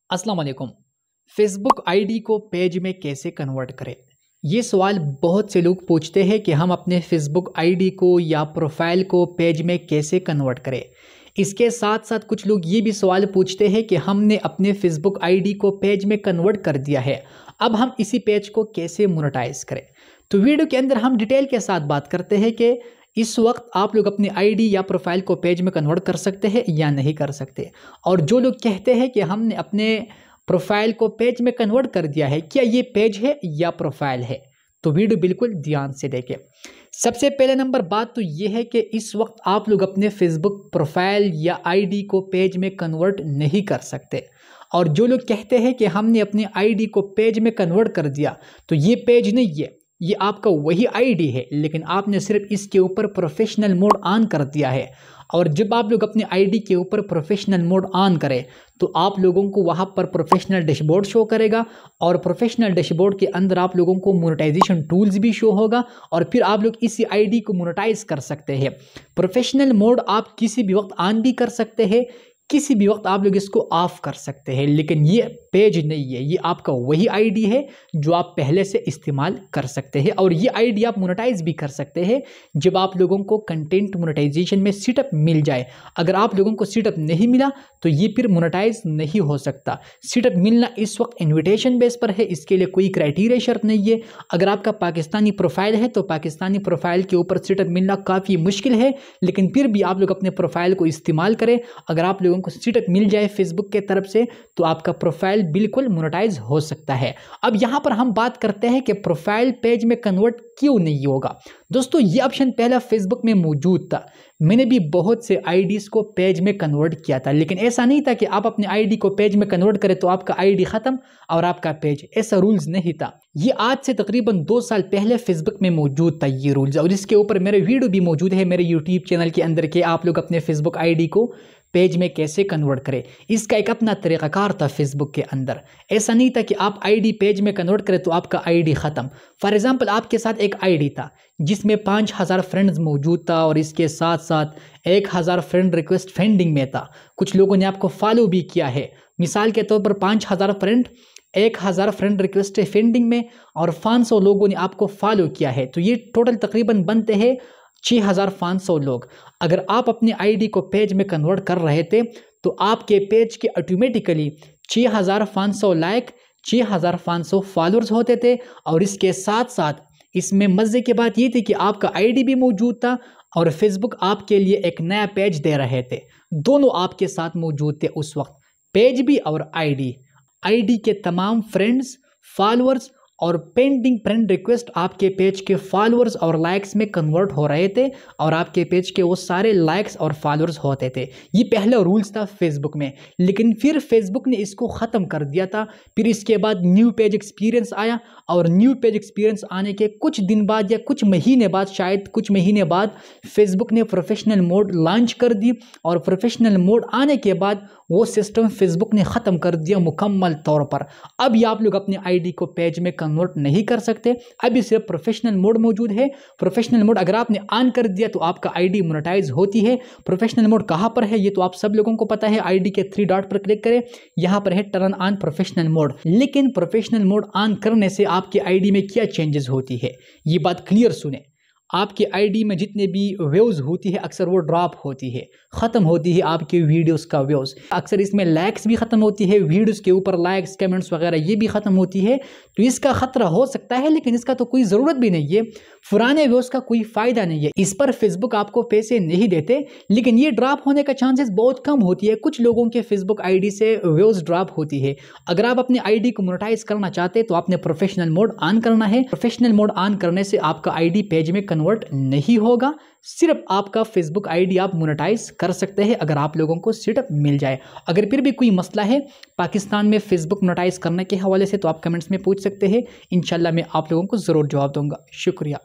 अस्सलाम वालेकुम। Facebook ID को पेज में कैसे कन्वर्ट करें? ये सवाल बहुत से लोग पूछते हैं कि हम अपने फेसबुक आईडी को या प्रोफाइल को पेज में कैसे कन्वर्ट करें। इसके साथ साथ कुछ लोग ये भी सवाल पूछते हैं कि हमने अपने फेसबुक आईडी को पेज में कन्वर्ट कर दिया है, अब हम इसी पेज को कैसे मोनेटाइज करें। तो वीडियो के अंदर हम डिटेल के साथ बात करते हैं कि इस वक्त आप लोग अपनी आईडी या प्रोफाइल को पेज में कन्वर्ट कर सकते हैं या नहीं कर सकते। और जो लोग कहते हैं कि हमने अपने प्रोफाइल को पेज में कन्वर्ट कर दिया है, क्या ये पेज है या प्रोफाइल है? तो वीडियो बिल्कुल ध्यान से देखें। सबसे पहले नंबर बात तो ये है कि इस वक्त आप लोग अपने फेसबुक प्रोफाइल या आईडी को पेज में कन्वर्ट नहीं कर सकते। और जो लोग कहते हैं कि हमने अपनी आईडी को पेज में कन्वर्ट कर दिया, तो ये पेज नहीं है, ये आपका वही आईडी है, लेकिन आपने सिर्फ इसके ऊपर प्रोफेशनल मोड ऑन कर दिया है। और जब आप लोग अपनी आईडी के ऊपर प्रोफेशनल मोड ऑन करें तो आप लोगों को वहाँ पर प्रोफेशनल डैशबोर्ड शो करेगा, और प्रोफेशनल डैशबोर्ड के अंदर आप लोगों को मोनेटाइजेशन टूल्स भी शो होगा, और फिर आप लोग इसी आईडी को मोनेटाइज कर सकते हैं। प्रोफेशनल मोड आप किसी भी वक्त ऑन भी कर सकते हैं, किसी भी वक्त आप लोग इसको ऑफ कर सकते हैं, लेकिन ये पेज नहीं है, ये आपका वही आईडी है जो आप पहले से इस्तेमाल कर सकते हैं। और ये आईडी आप मोनेटाइज भी कर सकते हैं जब आप लोगों को कंटेंट मोनेटाइजेशन में सीटअप मिल जाए। अगर आप लोगों को सीटअप नहीं मिला तो ये फिर मोनेटाइज नहीं हो सकता। सीटअप मिलना इस वक्त इन्विटेशन बेस पर है, इसके लिए कोई क्राइटेरिया शर्त नहीं है। अगर आपका पाकिस्तानी प्रोफाइल है तो पाकिस्तानी प्रोफाइल के ऊपर सीटअप मिलना काफ़ी मुश्किल है, लेकिन फिर भी आप लोग अपने प्रोफाइल को इस्तेमाल करें। अगर आप लोगों को सीटअप मिल जाए फेसबुक के तरफ से तो आपका प्रोफाइल बिल्कुल मोनेटाइज हो सकता है। अब यहां पर हम बात करते हैं कि प्रोफाइल पेज में कन्वर्ट क्यों नहीं होगा। दोस्तों, ये ऑप्शन पहला फेसबुक में मौजूद था, मैंने भी बहुत से आईडीज को पेज में कन्वर्ट किया था, लेकिन ऐसा नहीं था कि आप अपनी आईडी को पेज में कन्वर्ट करें तो आपका आईडी खत्म और आपका पेज, ऐसा रूल्स नहीं था। ये आज से तकरीबन 2 साल पहले फेसबुक में मौजूद था ये रूल्स, और इसके ऊपर मेरे वीडियो भी मौजूद है मेरे यूट्यूब चैनल के अंदर के आप लोग अपने फेसबुक आईडी को पेज में कैसे कन्वर्ट करें। इसका एक अपना तरीक़ाकार था फेसबुक के अंदर। ऐसा नहीं था कि आप आईडी पेज में कन्वर्ट करें तो आपका आईडी ख़त्म। फॉर एग्जांपल, आपके साथ एक आईडी था जिसमें 5000 फ्रेंड्स मौजूद था, और इसके साथ साथ 1000 फ्रेंड रिक्वेस्ट पेंडिंग में था। कुछ लोगों ने आपको फॉलो भी किया है। मिसाल के तौर पर 5000 फ्रेंड, 1000 फ्रेंड रिक्वेस्ट पेंडिंग में, और 500 लोगों ने आपको फॉलो किया है, तो ये टोटल तकरीबन बनते हैं 6500 लोग। अगर आप अपनी आईडी को पेज में कन्वर्ट कर रहे थे तो आपके पेज के ऑटोमेटिकली 6500 लाइक, 6500 फॉलोअर्स होते थे। और इसके साथ साथ इसमें मज़े की बात ये थी कि आपका आईडी भी मौजूद था और फेसबुक आपके लिए एक नया पेज दे रहे थे। दोनों आपके साथ मौजूद थे उस वक्त, पेज भी और आईडी के तमाम फ्रेंड्स, फॉलोअर्स और पेंडिंग फ्रेंड रिक्वेस्ट आपके पेज के फॉलोअर्स और लाइक्स में कन्वर्ट हो रहे थे, और आपके पेज के वो सारे लाइक्स और फॉलोअर्स होते थे। ये पहला रूल्स था फेसबुक में, लेकिन फिर फेसबुक ने इसको ख़त्म कर दिया था। फिर इसके बाद न्यू पेज एक्सपीरियंस आया, और न्यू पेज एक्सपीरियंस आने के कुछ दिन बाद या कुछ महीने बाद, शायद कुछ महीने बाद, फेसबुक ने प्रोफेशनल मोड लॉन्च कर दी। और प्रोफेशनल मोड आने के बाद वो सिस्टम फेसबुक ने ख़त्म कर दिया मुकम्मल तौर पर। अब ये आप लोग अपनी आईडी को पेज में कन्वर्ट नहीं कर सकते, अभी सिर्फ प्रोफेशनल मोड मौजूद है। प्रोफेशनल मोड अगर आपने ऑन कर दिया तो आपका आईडी मोनेटाइज होती है। प्रोफेशनल मोड कहाँ पर है ये तो आप सब लोगों को पता है, आईडी के 3 डॉट पर क्लिक करें, यहाँ पर है टर्न ऑन प्रोफेशनल मोड। लेकिन प्रोफेशनल मोड ऑन करने से आपकी आईडी में क्या चेंजेस होती है, ये बात क्लियर सुने। आपकी आईडी में जितने भी व्यूज़ होती है अक्सर वो ड्रॉप होती है, ख़त्म होती है आपके वीडियोस का व्यूज़। अक्सर इसमें लाइक्स भी ख़त्म होती है, वीडियोस के ऊपर लाइक्स, कमेंट्स वगैरह ये भी ख़त्म होती है। तो इसका ख़तरा हो सकता है, लेकिन इसका तो कोई ज़रूरत भी नहीं है। पुराने व्यूज़ का कोई फ़ायदा नहीं है, इस पर फेसबुक आपको पैसे नहीं देते, लेकिन ये ड्रॉप होने का चांसेस बहुत कम होती है। कुछ लोगों के फेसबुक आईडी से व्यूज़ ड्रॉप होती है। अगर आप अपनी आईडी को मोनेटाइज करना चाहते हैं तो आपने प्रोफेशनल मोड ऑन करना है। प्रोफेशनल मोड ऑन करने से आपका आईडी पेज में कन्वर्ट नहीं होगा, सिर्फ आपका फेसबुक आईडी आप मोनेटाइज कर सकते हैं अगर आप लोगों को सीटअप मिल जाए। अगर फिर भी कोई मसला है पाकिस्तान में फेसबुक मोनेटाइज करने के हवाले से तो आप कमेंट्स में पूछ सकते हैं, इंशाल्लाह मैं आप लोगों को ज़रूर जवाब दूंगा। शुक्रिया।